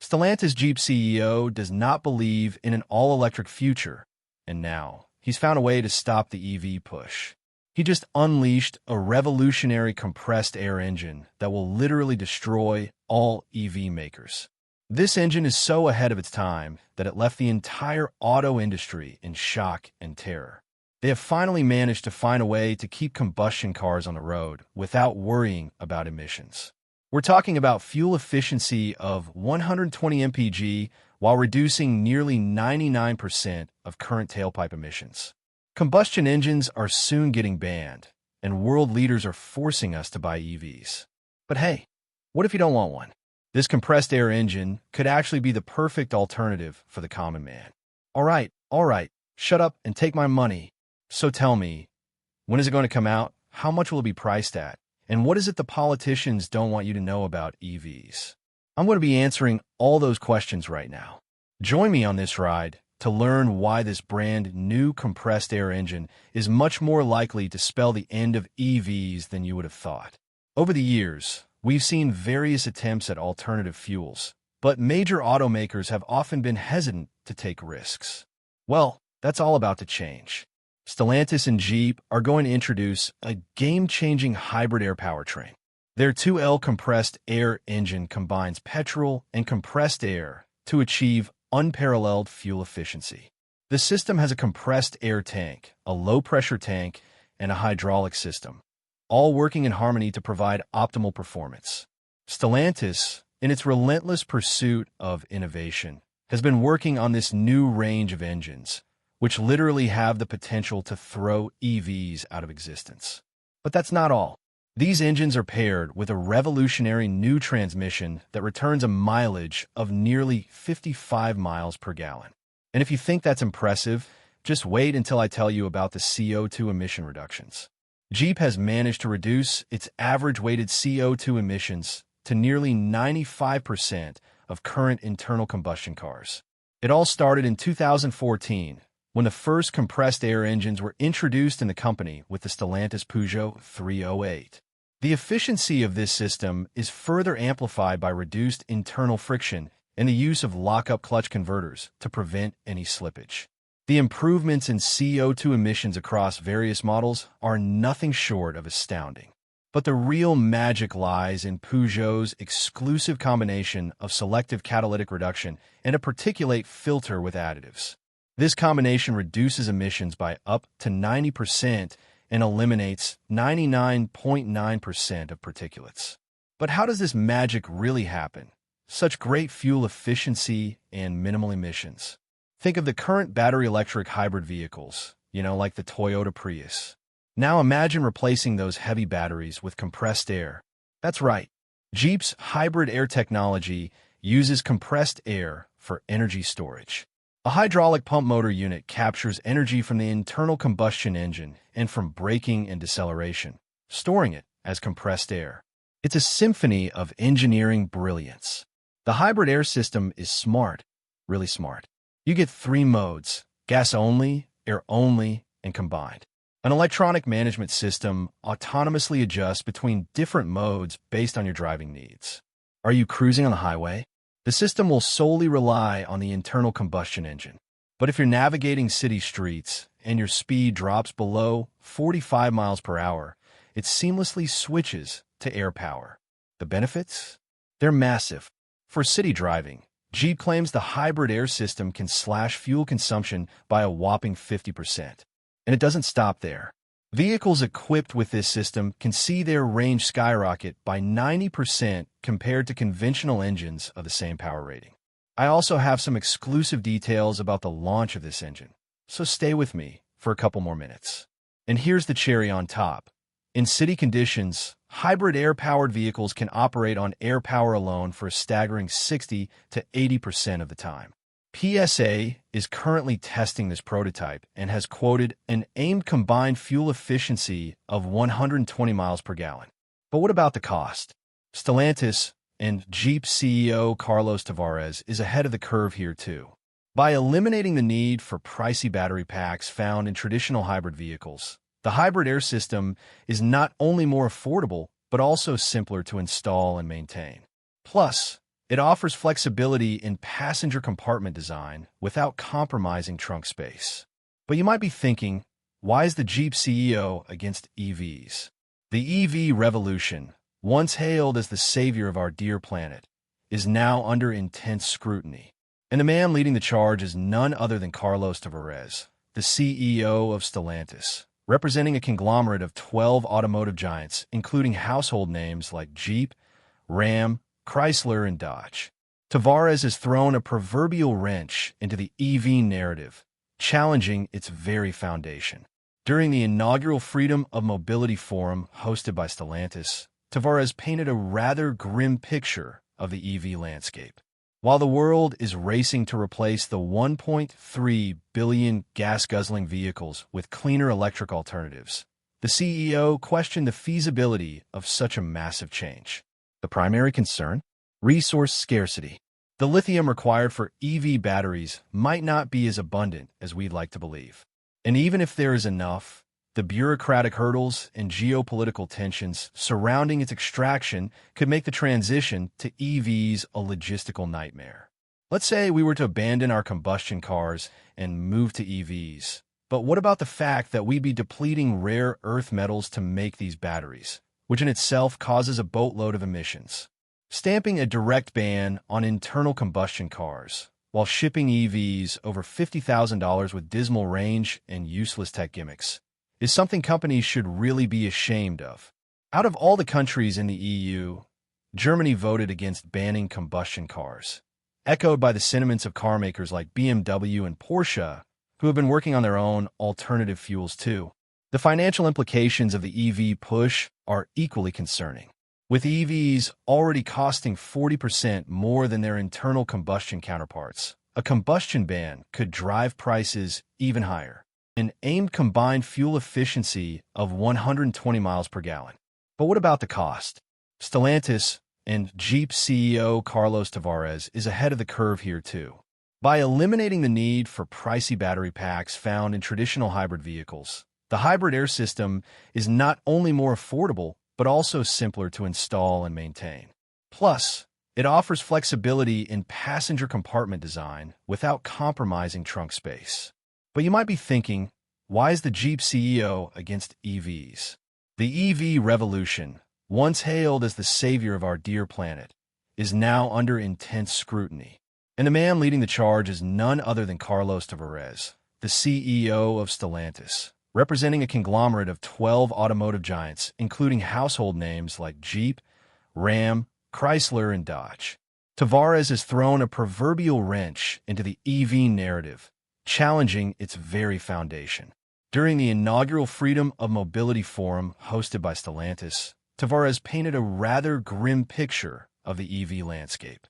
Stellantis Jeep CEO does not believe in an all-electric future, and now he's found a way to stop the EV push. He just unleashed a revolutionary compressed air engine that will literally destroy all EV makers. This engine is so ahead of its time that it left the entire auto industry in shock and terror. They have finally managed to find a way to keep combustion cars on the road without worrying about emissions. We're talking about fuel efficiency of 120 mpg while reducing nearly 99% of current tailpipe emissions. Combustion engines are soon getting banned, and world leaders are forcing us to buy EVs. But hey, what if you don't want one? This compressed air engine could actually be the perfect alternative for the common man. All right, shut up and take my money. So tell me, when is it going to come out? How much will it be priced at? And what is it the politicians don't want you to know about EVs? I'm going to be answering all those questions right now. Join me on this ride to learn why this brand new compressed air engine is much more likely to spell the end of EVs than you would have thought. Over the years, we've seen various attempts at alternative fuels, but major automakers have often been hesitant to take risks. Well, that's all about to change. Stellantis and Jeep are going to introduce a game-changing hybrid air powertrain. Their 2L compressed air engine combines petrol and compressed air to achieve unparalleled fuel efficiency. The system has a compressed air tank, a low-pressure tank, and a hydraulic system, all working in harmony to provide optimal performance. Stellantis, in its relentless pursuit of innovation, has been working on this new range of engines, which literally have the potential to throw EVs out of existence. But that's not all. These engines are paired with a revolutionary new transmission that returns a mileage of nearly 55 miles per gallon. And if you think that's impressive, just wait until I tell you about the CO2 emission reductions. Jeep has managed to reduce its average weighted CO2 emissions to nearly 95% of current internal combustion cars. It all started in 2014, when the first compressed air engines were introduced in the company with the Stellantis Peugeot 308. The efficiency of this system is further amplified by reduced internal friction and the use of lock-up clutch converters to prevent any slippage. The improvements in CO2 emissions across various models are nothing short of astounding. But the real magic lies in Peugeot's exclusive combination of selective catalytic reduction and a particulate filter with additives. This combination reduces emissions by up to 90% and eliminates 99.9% of particulates. But how does this magic really happen? Such great fuel efficiency and minimal emissions. Think of the current battery electric hybrid vehicles, like the Toyota Prius. Now imagine replacing those heavy batteries with compressed air. That's right. Jeep's hybrid air technology uses compressed air for energy storage. A hydraulic pump motor unit captures energy from the internal combustion engine and from braking and deceleration, storing it as compressed air. It's a symphony of engineering brilliance. The hybrid air system is smart, really smart. You get 3 modes: gas only, air only, and combined. An electronic management system autonomously adjusts between different modes based on your driving needs. Are you cruising on the highway? The system will solely rely on the internal combustion engine. But if you're navigating city streets and your speed drops below 45 miles per hour, it seamlessly switches to air power. The benefits? They're massive. For city driving, Jeep claims the hybrid air system can slash fuel consumption by a whopping 50%. And it doesn't stop there. Vehicles equipped with this system can see their range skyrocket by 90% compared to conventional engines of the same power rating. I also have some exclusive details about the launch of this engine, so stay with me for a couple more minutes. And here's the cherry on top. In city conditions, hybrid air-powered vehicles can operate on air power alone for a staggering 60 to 80% of the time. PSA is currently testing this prototype and has quoted an aimed combined fuel efficiency of 120 miles per gallon. But what about the cost? Stellantis and Jeep CEO Carlos Tavares is ahead of the curve here too. By eliminating the need for pricey battery packs found in traditional hybrid vehicles, the hybrid air system is not only more affordable, but also simpler to install and maintain. Plus, It offers flexibility in passenger compartment design without compromising trunk space. But you might be thinking, why is the Jeep CEO against EVs? The EV revolution, once hailed as the savior of our dear planet, is now under intense scrutiny. And the man leading the charge is none other than Carlos Tavares, the CEO of Stellantis, representing a conglomerate of 12 automotive giants, including household names like Jeep, Ram, Chrysler, and Dodge. Tavares has thrown a proverbial wrench into the EV narrative, challenging its very foundation. During the inaugural Freedom of Mobility Forum hosted by Stellantis, Tavares painted a rather grim picture of the EV landscape. While the world is racing to replace the 1.3 billion gas-guzzling vehicles with cleaner electric alternatives, the CEO questioned the feasibility of such a massive change. The primary concern? Resource scarcity. The lithium required for EV batteries might not be as abundant as we'd like to believe. And even if there is enough, the bureaucratic hurdles and geopolitical tensions surrounding its extraction could make the transition to EVs a logistical nightmare. Let's say we were to abandon our combustion cars and move to EVs. But what about the fact that we'd be depleting rare earth metals to make these batteries, which in itself causes a boatload of emissions? Stamping a direct ban on internal combustion cars while shipping EVs over $50,000 with dismal range and useless tech gimmicks is something companies should really be ashamed of. Out of all the countries in the EU, Germany voted against banning combustion cars, echoed by the sentiments of car makers like BMW and Porsche, who have been working on their own alternative fuels too. The financial implications of the EV push are equally concerning. With EVs already costing 40% more than their internal combustion counterparts, a combustion ban could drive prices even higher. An aimed combined fuel efficiency of 120 miles per gallon. But what about the cost? Stellantis and Jeep CEO Carlos Tavares is ahead of the curve here too. By eliminating the need for pricey battery packs found in traditional hybrid vehicles, the hybrid air system is not only more affordable, but also simpler to install and maintain. Plus, it offers flexibility in passenger compartment design without compromising trunk space. But you might be thinking, why is the Jeep CEO against EVs? The EV revolution, once hailed as the savior of our dear planet, is now under intense scrutiny. And the man leading the charge is none other than Carlos Tavares, the CEO of Stellantis, representing a conglomerate of 12 automotive giants, including household names like Jeep, Ram, Chrysler, and Dodge. Tavares has thrown a proverbial wrench into the EV narrative, challenging its very foundation. During the inaugural Freedom of Mobility Forum hosted by Stellantis, Tavares painted a rather grim picture of the EV landscape.